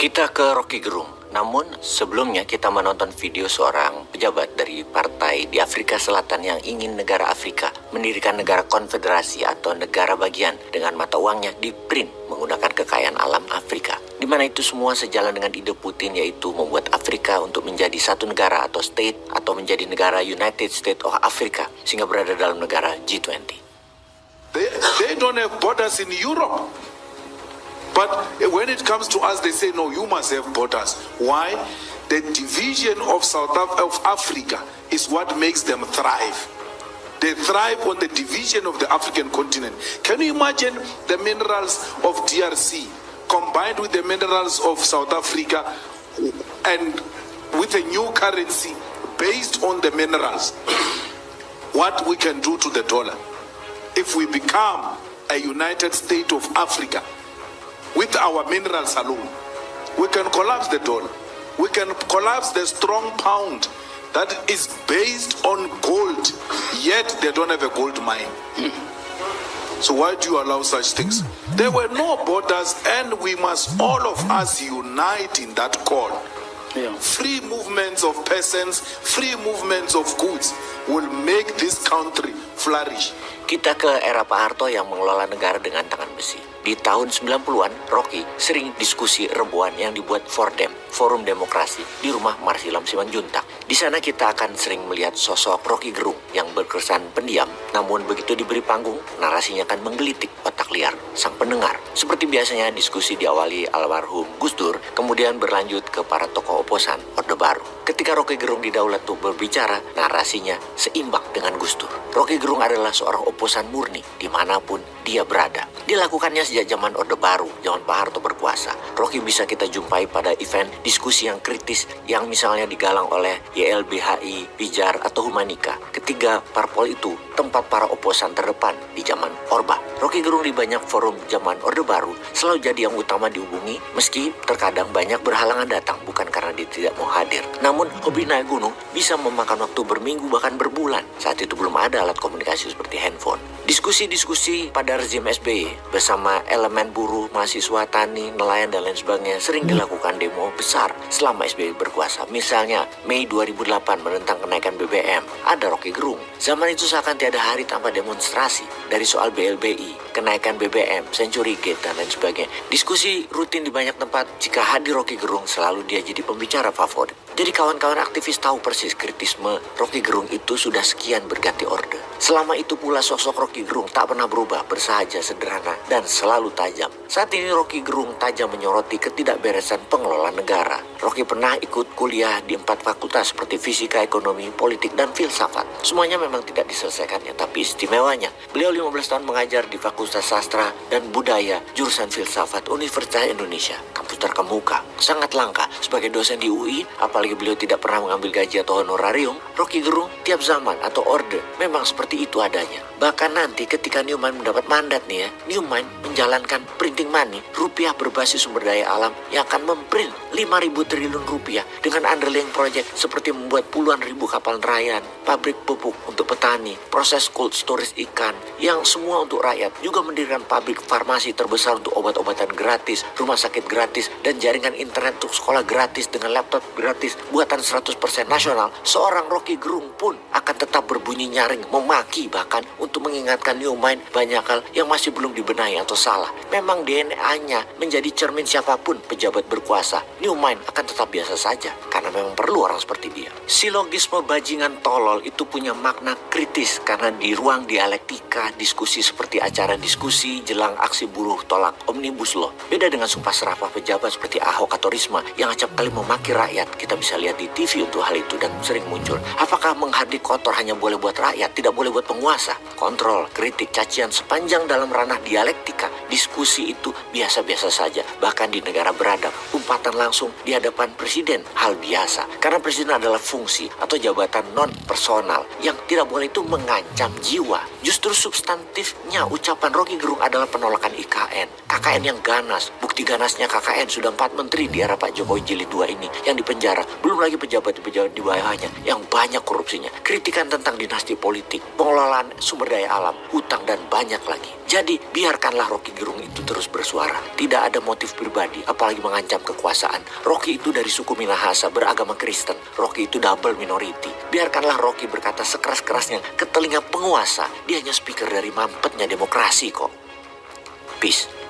Kita ke Rocky Gerung. Namun sebelumnya kita menonton video seorang pejabat dari partai di Afrika Selatan yang ingin negara Afrika mendirikan negara konfederasi atau negara bagian dengan mata uangnya di-print menggunakan kekayaan alam Afrika. Di mana itu semua sejalan dengan ide Putin, yaitu membuat Afrika untuk menjadi satu negara atau state atau menjadi negara United States of Africa sehingga berada dalam negara G20. They don't have borders in Europe. But when it comes to us, they say, no, you must have borders. Why? The division of of Africa is what makes them thrive. They thrive on the division of the African continent. Can you imagine the minerals of DRC combined with the minerals of South Africa and with a new currency based on the minerals? What we can do to the dollar if we become a United States of Africa? With our minerals alone, we can collapse the dollar. We can collapse the strong pound that is based on gold, yet they don't have a gold mine. So why do you allow such things? There were no borders, and we must all of us unite in that call. Free movements of peasants, free movements of goods will make this country flourish. Kita ke era Pak Harto yang mengelola negara dengan tangan besi. Di tahun 90-an, Rocky sering diskusi rebuan yang dibuat Fordem, Forum Demokrasi, di rumah Marsilam Simanjuntak. Di sana kita akan sering melihat sosok Rocky Gerung yang berkesan pendiam, namun begitu diberi panggung, narasinya akan menggelitik otak liar sang pendengar. Seperti biasanya, diskusi diawali almarhum Gus Dur, kemudian berlanjut ke para tokoh oposan Orde Baru. Ketika Rocky Gerung didaulat untuk berbicara, narasinya seimbang dengan Gus Dur. Rocky Gerung adalah seorang oposan murni dimanapun dia berada. Dilakukannya sejak zaman Orde Baru, zaman Pak Harto berkuasa. Rocky bisa kita jumpai pada event diskusi yang kritis yang misalnya digalang oleh YLBHI, Pijar, atau Humanika. Ketiga parpol itu tempat para oposan terdepan di zaman Orba. Rocky Gerung di banyak forum zaman Orde Baru selalu jadi yang utama dihubungi, meski terkadang banyak berhalangan datang, bukan karena dia tidak mau hadir. Namun hobi naik gunung bisa memakan waktu berminggu bahkan berbulan. Saat itu belum ada alat komunikasi seperti handphone. Diskusi-diskusi pada rezim SBY bersama elemen buruh, mahasiswa, tani, nelayan, dan lain sebagainya sering dilakukan demo besar selama SBY berkuasa. Misalnya Mei 2008 menentang kenaikan BBM, ada Rocky Gerung. Zaman itu seakan tiada hari tanpa demonstrasi, dari soal BLBI, kenaikan BBM, Century Gate, dan lain sebagainya. Diskusi rutin di banyak tempat. Jika hadir Rocky Gerung, selalu dia jadi pembicara favorit. Jadi kawan-kawan aktivis tahu persis kritisme Rocky Gerung itu sudah sekian berganti orde. Selama itu pula sosok Rocky Gerung tak pernah berubah, bersahaja, sederhana, dan selalu tajam. Saat ini Rocky Gerung tajam menyoroti ketidakberesan pengelolaan negara. Rocky pernah ikut kuliah di 4 fakultas seperti fisika, ekonomi, politik, dan filsafat. Semuanya memang tidak diselesaikannya, tapi istimewanya, beliau 15 tahun mengajar di Fakultas Sastra dan Budaya jurusan filsafat Universitas Indonesia, kampus terkemuka. Sangat langka sebagai dosen di UI, apalagi beliau tidak pernah mengambil gaji atau honorarium. Rocky Gerung tiap zaman atau orde memang seperti itu adanya. Bahkan nanti ketika Newman mendapat mandat nih ya, Newman menjalankan printing money, rupiah berbasis sumber daya alam yang akan memprint 5.000 triliun rupiah dengan underlying project seperti membuat puluhan ribu kapal nelayan, pabrik pupuk untuk petani, proses cold storage ikan, yang semua untuk rakyat. Juga mendirikan pabrik farmasi terbesar untuk obat-obatan gratis, rumah sakit gratis, dan jaringan internet untuk sekolah gratis dengan laptop gratis, buatan 100% nasional. Seorang Rocky Gerung pun akan tetap berbunyi nyaring, memaki bahkan untuk mengingatkan Newman banyak hal yang masih belum dibenahi atau salah. Memang DNA-nya menjadi cermin siapapun pejabat berkuasa. Newman akan tetap biasa saja karena memang perlu orang seperti dia. Silogisme bajingan tolol itu punya makna kritis karena di ruang dialektika, diskusi seperti acara diskusi jelang aksi buruh tolak Omnibus Law. Beda dengan sumpah serapah pejabat seperti Ahok atau Risma yang acap kali memaki rakyat. Kita bisa lihat di TV untuk hal itu dan sering muncul. Apakah menghardik kotor hanya boleh buat rakyat, tidak boleh buat penguasa? Kontrol, kritik, cacian sepanjang dalam ranah dialektika, diskusi itu biasa-biasa saja. Bahkan di negara beradab, umpatan langsung di hadapan presiden hal biasa. Karena presiden adalah fungsi atau jabatan non-personal yang tidak boleh itu mengancam jiwa. Justru substantifnya ucapan Rocky Gerung adalah penolakan IKN, KKN yang ganas. Bukti ganasnya KKN sudah 4 menteri di era Pak Jokowi jilid 2 ini yang dipenjara. Belum lagi pejabat-pejabat di bawahnya yang banyak korupsinya. Kritikan tentang dinasti politik, pengelolaan sumber daya alam, hutang, dan banyak lagi. Jadi biarkanlah Rocky Gerung itu terus bersuara. Tidak ada motif pribadi, apalagi mengancam kekuasaan. Rocky itu dari suku Minahasa, beragama Kristen. Rocky itu double minority. Biarkanlah Rocky berkata sekeras-kerasnya ke telinga penguasa. Dia hanya speaker dari mampetnya demokrasi kok. Peace.